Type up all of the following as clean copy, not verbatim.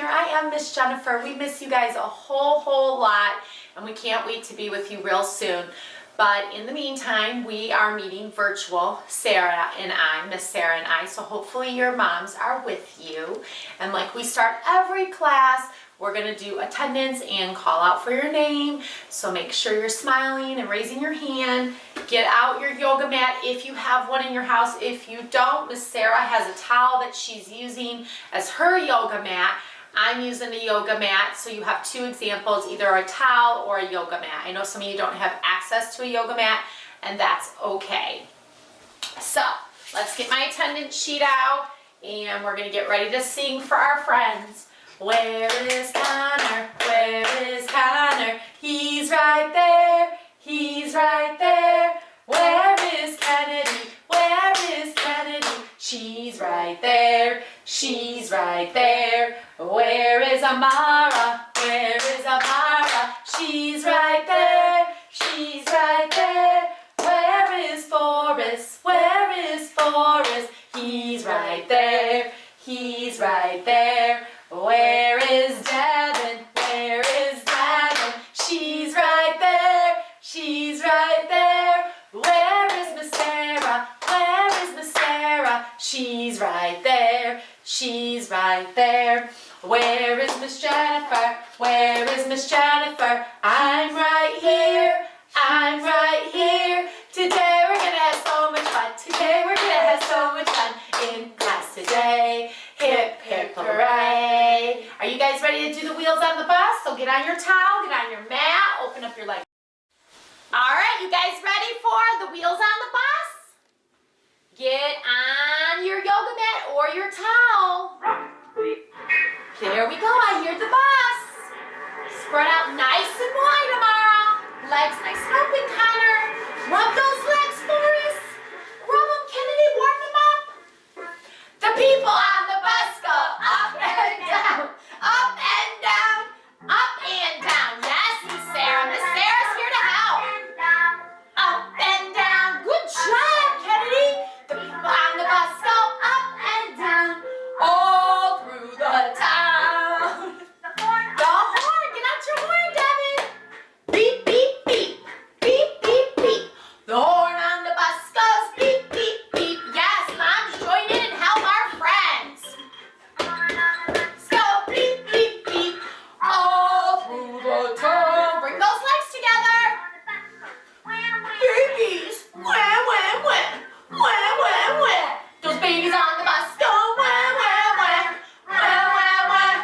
here. I am Miss Jennifer. We miss you guys a whole lot, and we can't wait to be with you real soon. But in the meantime, we are meeting virtual, Sarah and I, Miss Sarah and I, so hopefully your moms are with you. And like we start every class, we're gonna do attendance and call out for your name. So make sure you're smiling and raising your hand. Get out your yoga mat if you have one in your house. If you don't, Miss Sarah has a towel that she's using as her yoga mat. I'm using a yoga mat, so you have two examples, either a towel or a yoga mat. I know some of you don't have access to a yoga mat, and that's okay. So let's get my attendance sheet out, and we're gonna get ready to sing for our friends. Where is Connor? Where is Connor? He's right there. He's right there. Where is Kennedy? Where is Kennedy? She's right there. She's right there. Where is Amara? Where is Amara? She's right there. She's right there. Where is Forrest? Where is Forrest? He's right there. He's right there. Where is Devin? Where is Devin? She's right there. She's right there. Where is Miss Sarah? Where is Miss Sarah? She's right there. She's right there. Where is Miss Jennifer? Where is Miss Jennifer? I'm right here. I'm right here. Today we're gonna have so much fun. Today we're gonna have so much fun in class today. Hip, hip, hooray. Are you guys ready to do the wheels on the bus? So get on your towel, get on your mat, open up your legs. All right, you guys ready for the wheels on the bus? Get on your yoga mat or your towel. There we go, I hear the bus. Spread out nice and wide, Amara. Legs nice and open, Connor. Rub those legs for us. Rub them, Kennedy, warm them up. The people on the bus go up and down, up and down, up and down. Yes, Miss Sarah. Miss Sarah's here to help. Up and down. Good job, Kennedy. The people on the bus go up and down, all through the town. The horn. Get out your horn, Devin. Beep, beep, beep. Beep, beep, beep. The horn on the bus goes beep, beep, beep. Yes, moms, join in and help our friends. So beep, beep, beep. All through the town. Bring those legs together. Babies. Wah, wah, wah. Wah, wah, wah. Those babies on the bus go wah, wah, wah. Wah, wah, wah.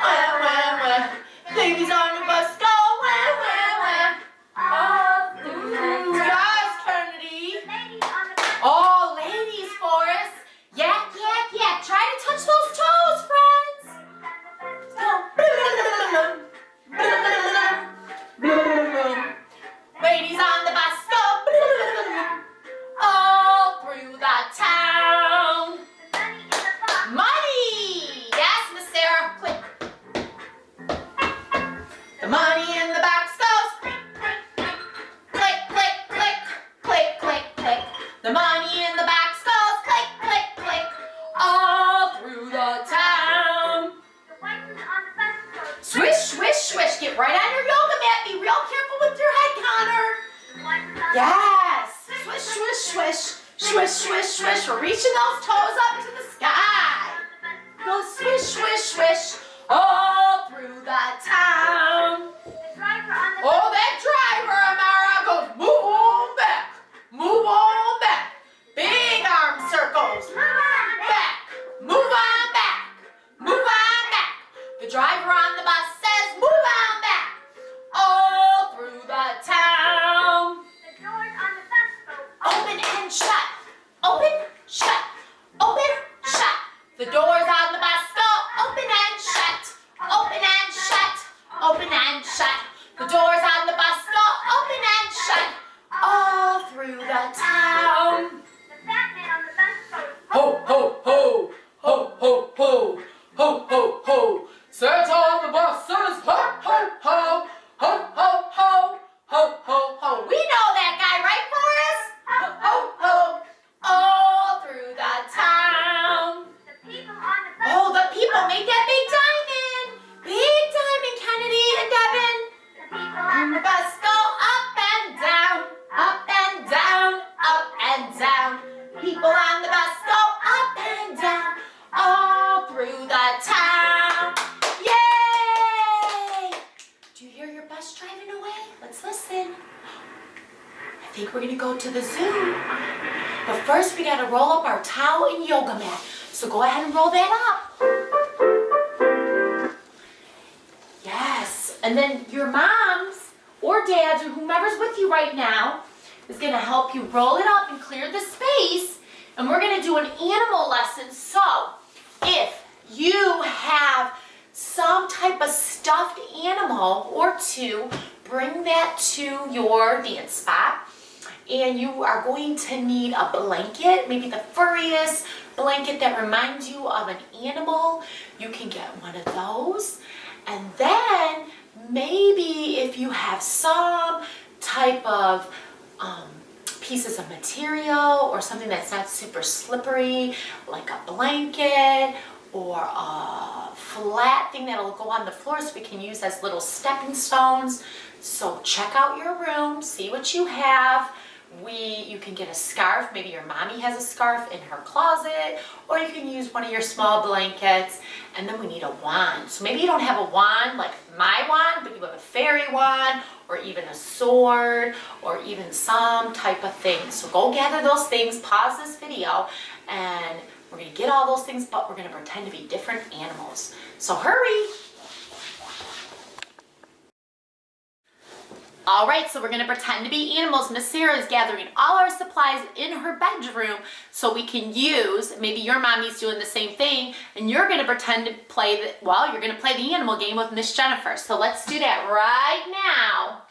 Wah, wah, wah. Babies on the bus go wah, wah, wah. All through. Yes, Kennedy. Oh, ladies, Forrest. Yak, yak, yak. Try to touch those toes, friends. Go. Ladies on the bus go all through the town. Money. Yes, Miss Sarah. Click. The money in the box goes click, click, click, click, click, click. The money in the box goes click, click, click, all through the town. Swish, swish, swish. Get right on your yoga mat. Be real careful with your head, Connor. Yes. Swish, swish, swish. Swish, swish, swish. We're reaching those toes up to the sky. Go swish, swish, swish. All through the town. Oh, that driver, Amara, goes move on back. Move on back. Big arm circles. Move on back. Move on back. Move on back. The driver on the bus says move on back. All through the town. Open and shut. Open, shut. Open, think we're gonna go to the zoo. But first we gotta roll up our towel and yoga mat. So go ahead and roll that up. Yes, and then your moms or dads or whomever's with you right now is gonna help you roll it up and clear the space. And we're gonna do an animal lesson. So if you have some type of stuffed animal or two, bring that to your dance spot. And you are going to need a blanket, maybe the furriest blanket that reminds you of an animal. You can get one of those. And then maybe if you have some type of pieces of material or something that's not super slippery, like a blanket or a flat thing that'll go on the floor so we can use as little stepping stones. So check out your room, see what you have. You can get a scarf, maybe your mommy has a scarf in her closet, or you can use one of your small blankets. And then we need a wand. So maybe you don't have a wand like my wand, but you have a fairy wand, or even a sword, or even some type of thing. So go gather those things, pause this video, and we're gonna get all those things, but we're gonna pretend to be different animals. So hurry. All right, so we're gonna pretend to be animals. Miss Sarah is gathering all our supplies in her bedroom so we can use, maybe your mommy's doing the same thing, and you're gonna pretend to play you're gonna play the animal game with Miss Jennifer. So let's do that right now.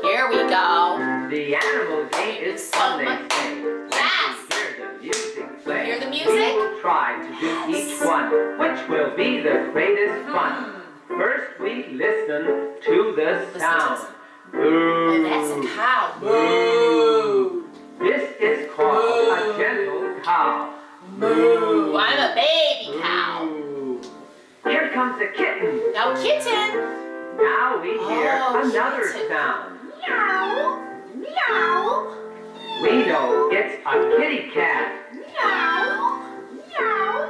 Here we go. The animal game is fun, they say. Yes. Hear the music play. Hear the music? We will try to do each one, which will be the greatest fun. First we listen to the sound. Oh, that's a cow. Moo. This is called a gentle cow. Moo. I'm a baby cow. Moo. Here comes a kitten. Now kitten. Now we hear another kitten. sound. Meow. Meow. We know it's a kitty cat. Meow. Meow.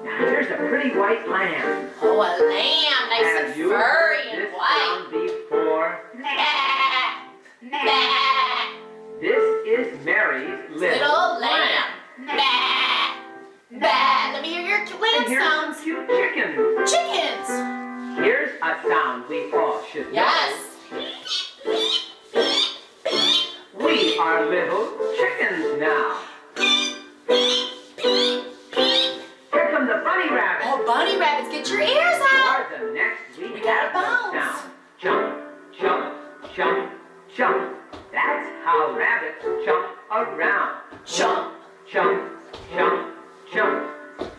Now here's a pretty white lamb. Oh, a lamb, nice and furry and this white. sound before? Bah. Bah. This is Mary's Little lamb. Bah. Bah. Let me hear your And lamb here's sounds. some cute chickens. Chickens. Here's a sound we all should know. Yes. We are little chickens now. Here come the bunny rabbits. Oh, bunny rabbits, get your ears out. For the next we gotta have no bounce. sound. Jump, jump, jump, jump. That's how rabbits jump around. Jump. Jump, jump, jump.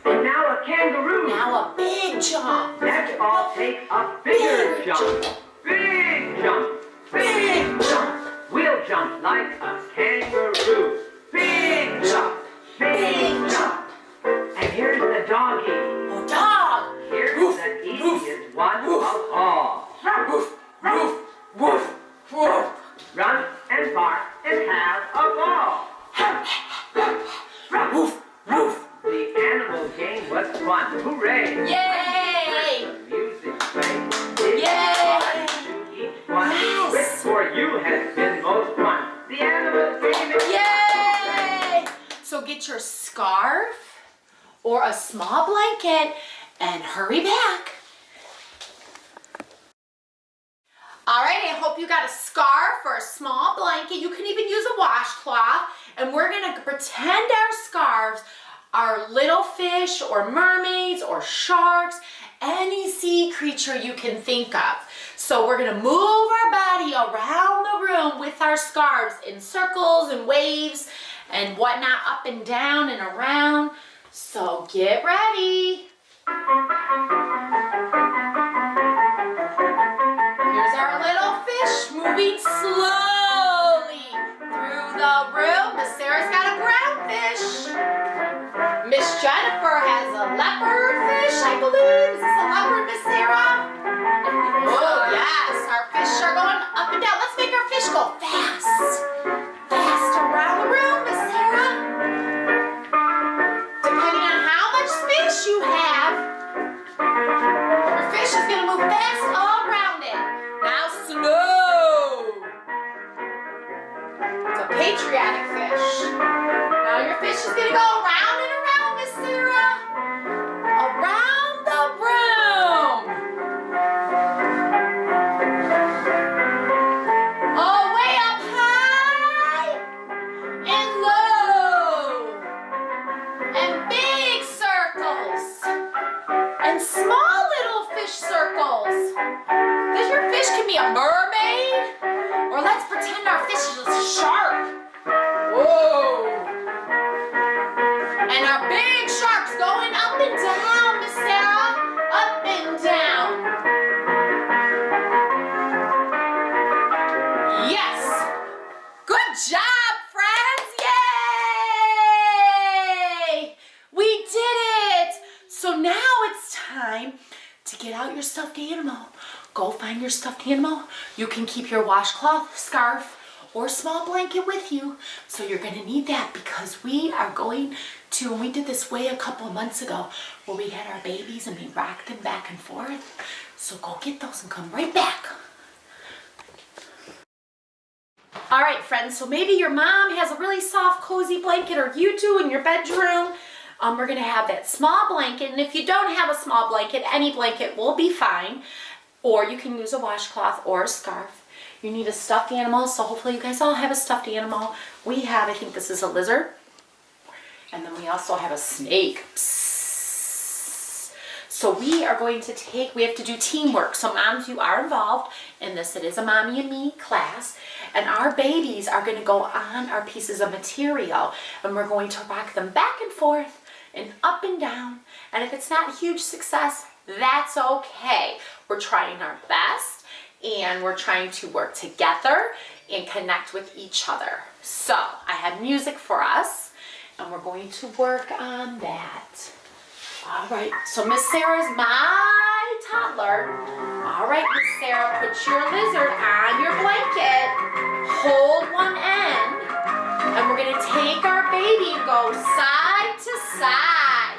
And now a kangaroo. Now a big jump. Let's all take a bigger jump. Big jump. Big jump. We'll jump like a kangaroo. Big jump. Big jump. And here's the doggy. Oh, dog. Here's Woof, the woof, easiest one woof. of all. Woof, woof, woof, woof. Run and bark and have a ball. Woof, woof. The animal game was fun. Hooray! Yay! The music played. It's Yay! hard to do each one. Yes. Which for you has been most fun? The animal game is Yay! So get your scarf or a small blanket and hurry back. All right, I hope you got a scarf or a small blanket. You can even use a washcloth. And we're gonna pretend our scarves are little fish or mermaids or sharks, any sea creature you can think of. So we're gonna move our body around the room with our scarves in circles and waves and whatnot, up and down and around. So get ready. Here's our little fish moving slowly through the room. Miss Sarah's got a brown fish. Miss Jennifer has a leopard fish, I believe. Is this a leopard, Miss Sarah? Oh, yes. Our fish are going up and down. Let's make our fish go fast. Fast around the room, Miss Sarah. Depending on how much space you have, your fish is going to move fast all around it. Now slow. and big circles and small little fish circles. Because your fish can be a mermaid, or let's pretend our fish is a shark. Whoa! And our big shark's going up and down, Miss Sarah. Up and down. Yes! Good job, friends! Yay! We did it! So now it's time to get out your stuffed animal. Go find your stuffed animal. You can keep your washcloth, scarf, or small blanket with you. So you're gonna need that because we are going to, and we did this way a couple of months ago, where we had our babies and we rocked them back and forth. So go get those and come right back. All right, friends, so maybe your mom has a really soft, cozy blanket, or you do in your bedroom. We're gonna have that small blanket, and if you don't have a small blanket, any blanket will be fine, or you can use a washcloth or a scarf. You need a stuffed animal, so hopefully you guys all have a stuffed animal. We have, I think this is a lizard, and then we also have a snake. Psst. So we are going to we have to do teamwork. So moms, you are involved in this. It is a mommy and me class. And our babies are going to go on our pieces of material. And we're going to rock them back and forth and up and down. And if it's not a huge success, that's okay. We're trying our best. And we're trying to work together and connect with each other. So I have music for us. And we're going to work on that. All right, so Miss Sarah's my toddler. All right, Miss Sarah, put your lizard on your blanket. Hold one end. And we're gonna take our baby and go side to side,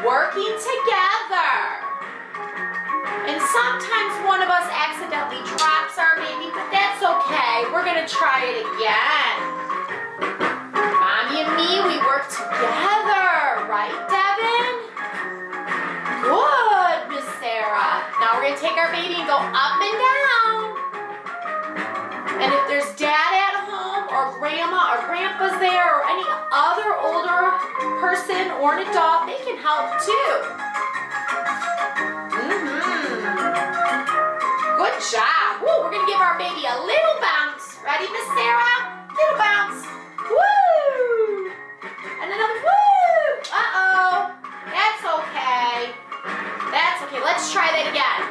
working together. And sometimes one of us accidentally drops our baby, but that's okay. We're gonna try it again. Mommy and me, we work together, right, Devin? Good, Miss Sarah. Now we're gonna take our baby and go up and down. And if there's dad at home, or grandma or grandpa's there, or any other older person or an adult, they can help too. Good job. Woo, we're gonna give our baby a little bounce. Ready, Miss Sarah? Little bounce. Woo! And another woo! Uh-oh. That's okay. That's okay. Let's try that again.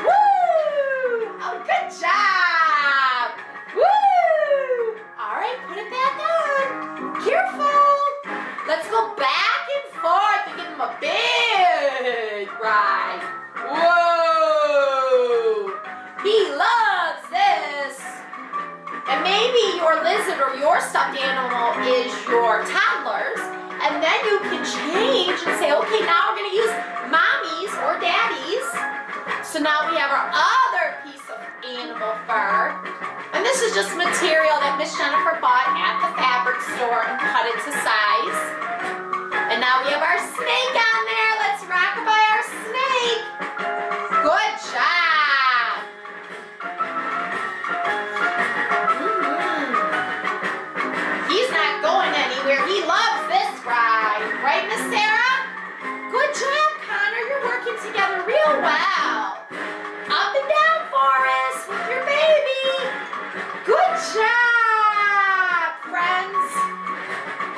Woo! Oh, good job. Woo! All right, put it back on. Careful. Let's go back and forth and give him a big ride. Whoa! He loves this. And maybe your lizard or your stuffed animal is your toddler's. And then you can change and say, okay, now we're gonna use mommy's or daddy's. So now we have our other piece of animal fur. And this is just material that Miss Jennifer bought at the fabric store and cut it to size. And now we have our snake on there. Let's rock-a-bye our snake. Good job. He's not going anywhere. He loves this ride. Right, Miss Sarah? Good job, Connor. You're working together real well. Up and down, Forrest, with your baby. Good job, friends.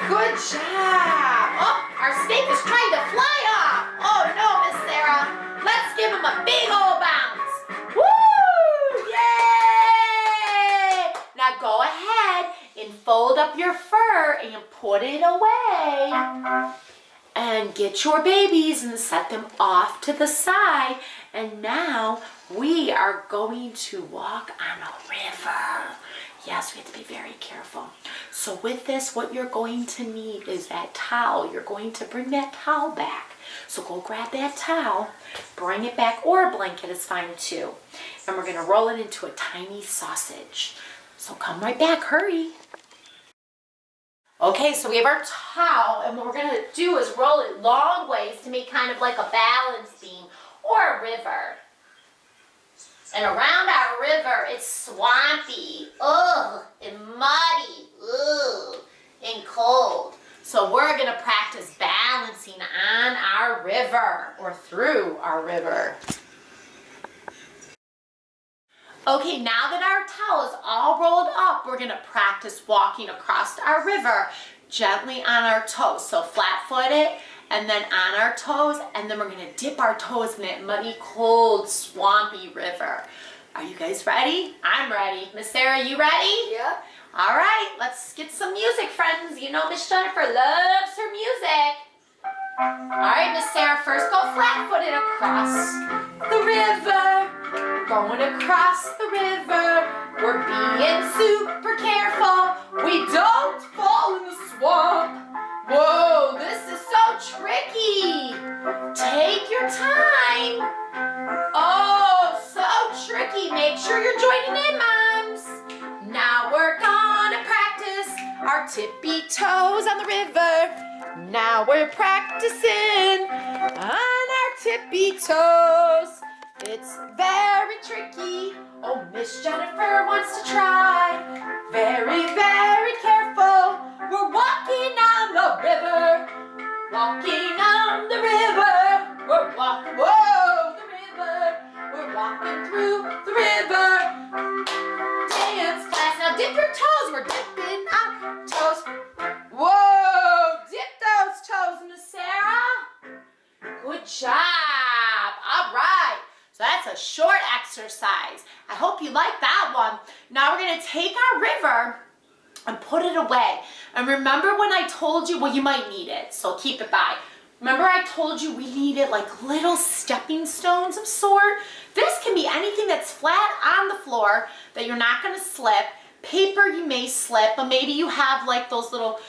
Good job. Oh, our snake is trying to fly off. Oh, no, Miss Sarah. Let's give him a big old bounce. Woo! Yay! Now go ahead and fold up your fur and put it away. And get your babies and set them off to the side. And now we are going to walk on a river. Yes, we have to be very careful. So with this, what you're going to need is that towel. You're going to bring that towel back. So go grab that towel, bring it back, or a blanket is fine too. And we're gonna roll it into a tiny sausage. So come right back, hurry. Okay, so we have our towel, and what we're gonna do is roll it long ways to make kind of like a balance beam or a river. And around our river, it's swampy, ugh, and muddy, ugh, and cold. So we're gonna practice balancing on our river or through our river. Okay, now that our towel is all rolled up, we're gonna practice walking across our river gently on our toes. So flat-footed and then on our toes, and then we're gonna dip our toes in that muddy, cold, swampy river. Are you guys ready? I'm ready. Miss Sarah, you ready? Yep. All right, let's get some music, friends. You know Miss Jennifer loves her music. All right, Miss Sarah, first go flat-footed across the river. Going across the river. We're being super careful. We don't fall in the swamp. Whoa, this is so tricky. Take your time. Oh, so tricky. Make sure you're joining in, moms. Now we're gonna practice our tippy toes on the river. Now we're practicing on our tippy toes. It's very tricky. Oh, Miss Jennifer wants to try. Very, very careful. We're walking on the river. Walking on the river. We're walking, whoa, the river. We're walking through the river. Dance class. Now dip your toes. We're dipping our toes. Whoa, dip those toes, Miss Sarah. Good job. All right. So that's a short exercise. I hope you like that one. Now we're gonna take our river and put it away. And remember when I told you, well, you might need it, so keep it by. Remember I told you we needed like little stepping stones of sort? This can be anything that's flat on the floor that you're not gonna slip. Paper you may slip, but maybe you have like those little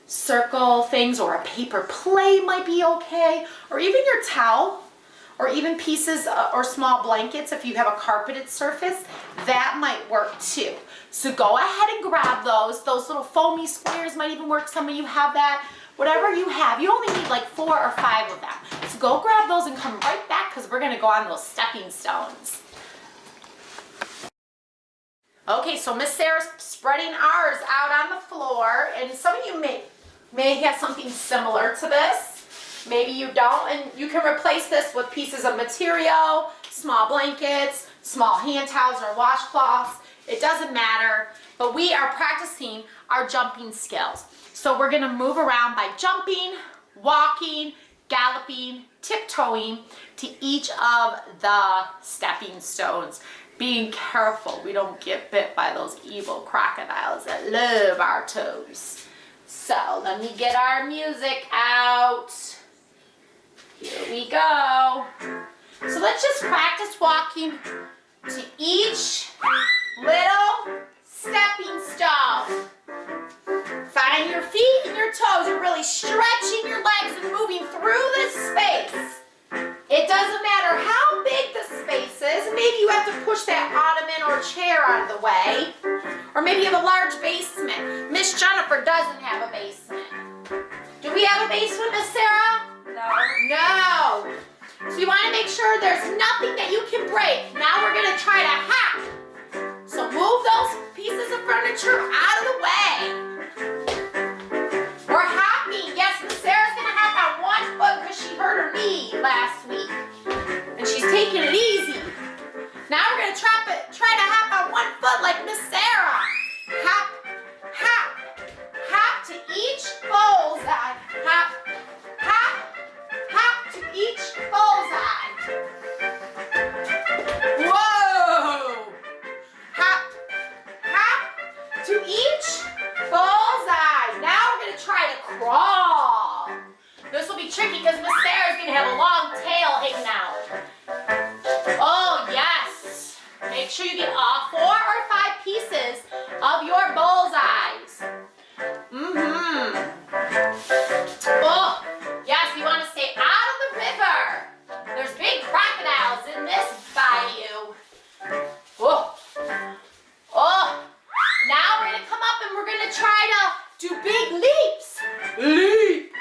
circle things, or a paper plate might be okay, or even your towel, or even pieces or small blankets if you have a carpeted surface, that might work too. So go ahead and grab those. Those little foamy squares might even work. Some of you have that. Whatever you have, you only need like 4 or 5 of them. So go grab those and come right back because we're gonna go on those stepping stones. Okay, so Miss Sarah's spreading ours out on the floor, and some of you may have something similar to this. Maybe you don't, and you can replace this with pieces of material, small blankets, small hand towels or washcloths. It doesn't matter, but we are practicing our jumping skills. So we're gonna move around by jumping, walking, galloping, tiptoeing to each of the stepping stones. Being careful we don't get bit by those evil crocodiles that love our toes. So let me get our music out. Here we go. So let's just practice walking to each little stepping stone. Find your feet and your toes. You're really stretching your legs and moving through this space. It doesn't matter how big the space is. Maybe you have to push that ottoman or chair out of the way. Or maybe you have a large basement. Miss Jennifer doesn't have a basement. Do we have a basement, Miss Sarah? No. So you want to make sure there's nothing that you can break. Now we're going to try to hop. So move those pieces of furniture out of the way. We're hopping. Yes, Miss Sarah's going to hop on one foot because she hurt her knee last week. And she's taking it easy. Now we're going to try to hop on one foot like Miss Sarah. Hop, hop, hop to each bullseye. Hop, hop, hop to each bullseye. Whoa! Hop, hop to each bullseye. Now we're going to try to crawl. This will be tricky because Miss Sarah's going to have a long tail hanging out. Oh, yes. Make sure you get all 4 or 5 pieces of your bullseyes. Oh, yes, we want to stay out of the river. There's big crocodiles in this bayou. Oh, oh. Now we're going to come up and we're going to try to do big leaps. Leap.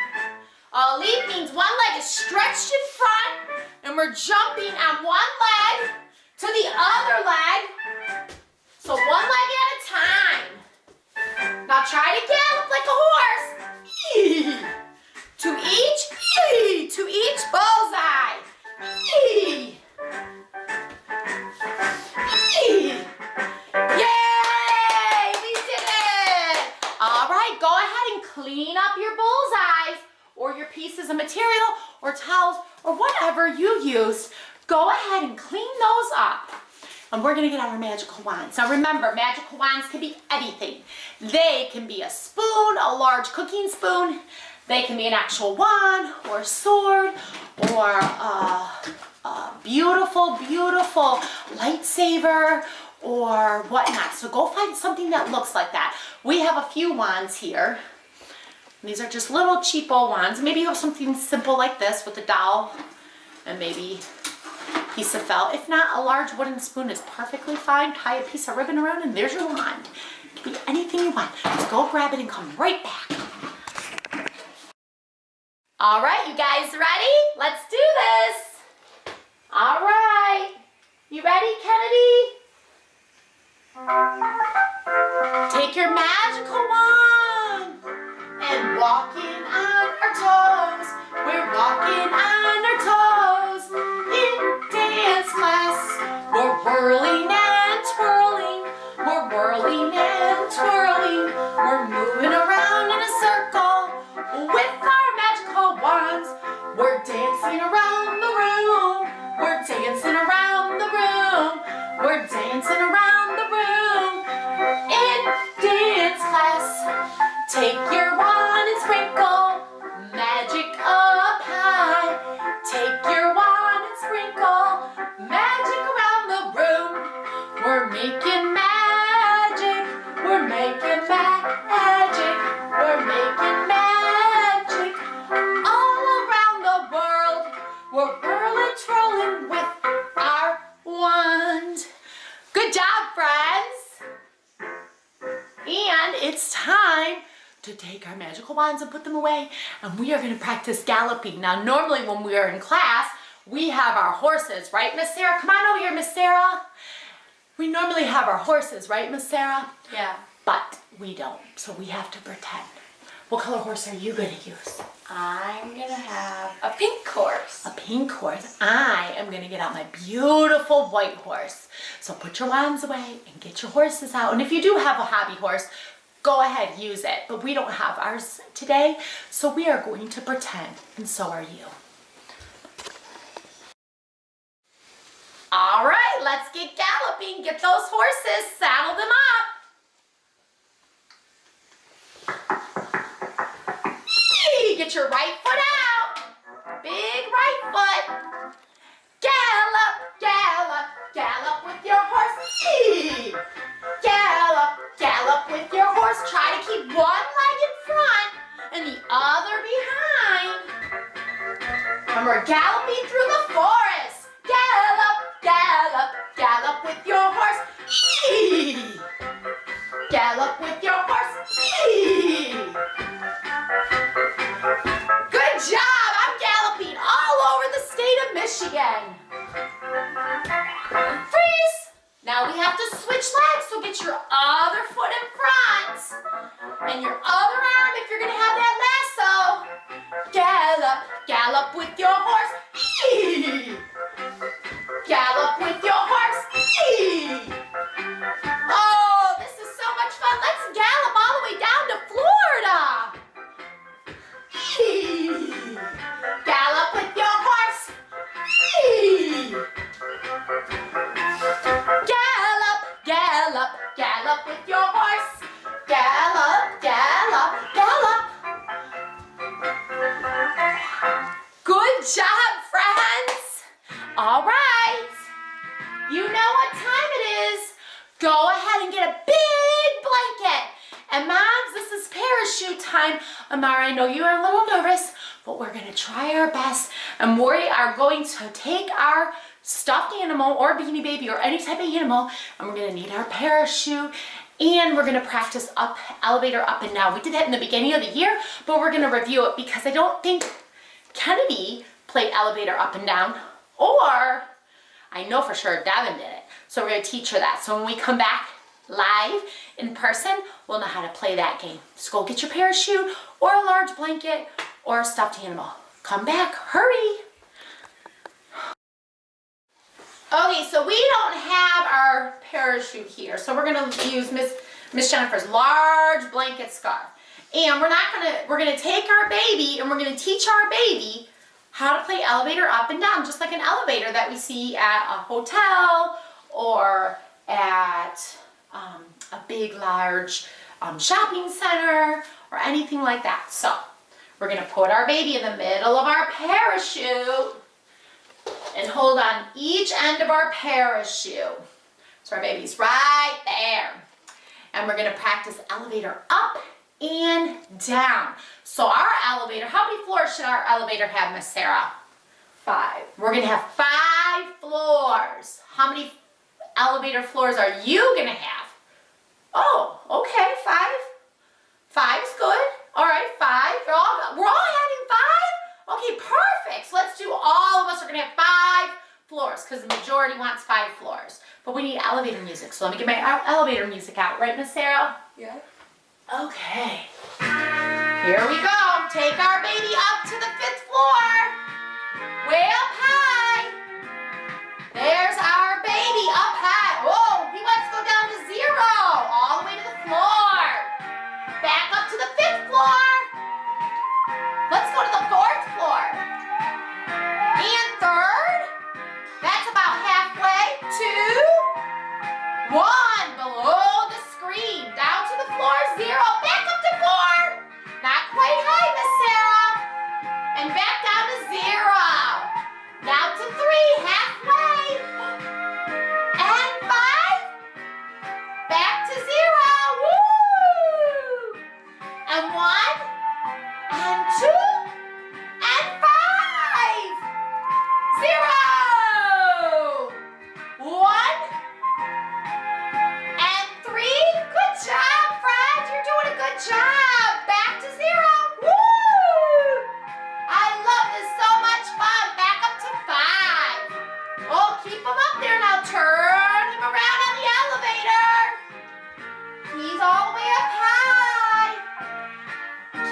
A leap means one leg is stretched in front and we're jumping on one leg to the other leg. So one leg at a time. Now try to gallop like a horse. Eee. To each bullseye. Eee. Eee. Yay! We did it! All right, go ahead and clean up your bullseyes or your pieces of material or towels or whatever you used. Go ahead and clean those up. And we're gonna get out our magical wands. Now remember, magical wands can be anything. They can be a spoon, a large cooking spoon. They can be an actual wand or a sword or a beautiful, beautiful lightsaber or whatnot. So go find something that looks like that. We have a few wands here. These are just little cheapo wands. Maybe you have something simple like this with a dowel and maybe a piece of felt. If not, a large wooden spoon is perfectly fine. Tie a piece of ribbon around and there's your wand. It can be anything you want. Just go grab it and come right back. All right, you guys ready? Let's do this. All right. You ready, Kennedy? Take your magical wand and walking on our toes. We're walking on our toes in dance class. We're whirling and twirling. We're whirling and twirling. We're moving around in a circle with our magical wands. We're dancing around the room. We're dancing around the room. We're dancing around the room in dance class. Take your wand and sprinkle magic up high. Take your wand and sprinkle magic around the room. We're making magic. We're making magic. We're making magic all around the world. We're whirling, twirling with our wand. Good job, friends. And it's time to take our magical wands and put them away, and we are going to practice galloping. Now, normally when we are in class, we have our horses, right, Miss Sarah? Come on over here, Miss Sarah. We normally have our horses, right, Miss Sarah? Yeah. But we don't, so we have to pretend. What color horse are you going to use? I'm gonna have a pink horse. A pink horse. I am going to get out my beautiful white horse. So put your wands away and get your horses out. And if you do have a hobby horse, go ahead, use it. But we don't have ours today, so we are going to pretend, and so are you. All right, let's get galloping. Get those horses, saddle them up. Get your right foot out. Big right foot. Gallop, gallop, gallop with your horse. Gallop, gallop with your horse. Try to keep one leg in front and the other behind. And we're galloping through the forest. Gallop, gallop, gallop with your horse. Gallop with your horse. Good job! I'm galloping all over the state of Michigan. Freeze! Now we have to switch legs, so get your other foot in front. And your other arm if you're going to have that lasso. Gallop, gallop with your horse. Gallop with your horse. Oh, this is so much fun. Let's gallop all the way down to Florida. Gallop with your horse. Gallop, gallop, gallop with your horse. Gallop, gallop, gallop. Good job, friends. All right. You know what time it is. Go ahead and get a big blanket. And moms, this is parachute time. Amara, I know you are a little nervous, but we're going to try our best. And we are going to take our stuffed animal or Beanie Baby or any type of animal, and we're going to need our parachute. And we're going to practice up, elevator up and down. We did that in the beginning of the year, but we're going to review it because I don't think Kennedy played elevator up and down, or I know for sure Devin did it. So we're going to teach her that. So when we come back, live in person will know how to play that game. Just go get your parachute or a large blanket or a stuffed animal. Come back, hurry. Okay, so we don't have our parachute here, so we're gonna use Miss Jennifer's large blanket scarf. And we're gonna take our baby and we're gonna teach our baby how to play elevator up and down, just like an elevator that we see at a hotel or at a big, large shopping center or anything like that. So we're gonna put our baby in the middle of our parachute and hold on each end of our parachute. So our baby's right there. And we're gonna practice elevator up and down. So our elevator, how many floors should our elevator have, Miss Sarah? 5. We're gonna have 5 floors. How many elevator floors are you gonna have? Oh, okay, 5. 5 is good. All right, 5. We're all having 5? Okay, perfect. So let's do, all of us are gonna have 5 floors because the majority wants 5 floors. But we need elevator music, so let me get my elevator music out. Right, Miss Sarah? Yeah. Okay. Here we go. Take our baby up to the 5th floor. Way up high. There's our baby up high. Whoa, he wants to go down to 0. All the way to the floor. Back up to the 5th floor. Let's go to the 4th floor. And 3rd. That's about halfway. 2. 1. Below the screen. Down to the floor. 0. Back up to 4. Not quite high, Miss Sarah. And back down to 0. Down to 3. Halfway. And 5. Back to 0. Woo! And 1. And 2. And 5. 0. 1. And 3. Good job, Fred. You're doing a good job. Back to 0. Woo! I love this. So much fun. Back up to 5. Oh, keep him up there now. Turn him around on the elevator. He's all the way up high.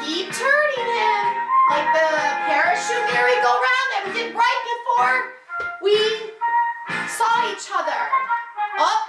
Keep turning him like the parachute merry-go-round that we did right before we saw each other. Up.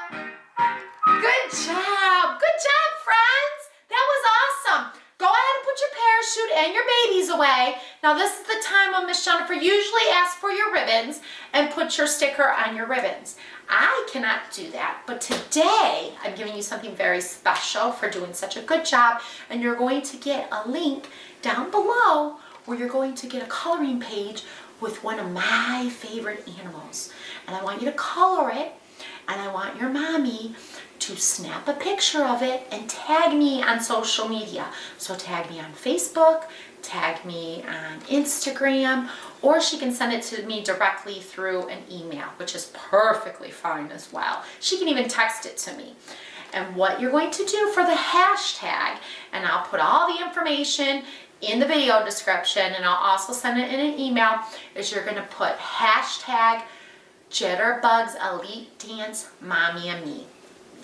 Good job. Good job, friends. That was awesome. Go ahead and put your parachute and your babies away. Now this is the time when Miss Jennifer usually asks for your ribbons and put your sticker on your ribbons. I cannot do that, but today I'm giving you something very special for doing such a good job, and you're going to get a link down below where you're going to get a coloring page with one of my favorite animals. And I want you to color it, and I want your mommy to snap a picture of it and tag me on social media. So tag me on Facebook, tag me on Instagram, or she can send it to me directly through an email, which is perfectly fine as well. She can even text it to me. And what you're going to do for the hashtag, and I'll put all the information in the video description, and I'll also send it in an email, is you're going to put hashtag Jitterbugs Elite Dance Mommy and Me.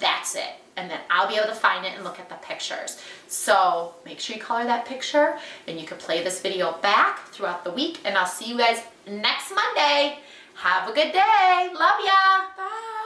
That's it. And then I'll be able to find it and look at the pictures. So make sure you color that picture, and you can play this video back throughout the week, and I'll see you guys next Monday. Have a good day. Love ya. Bye.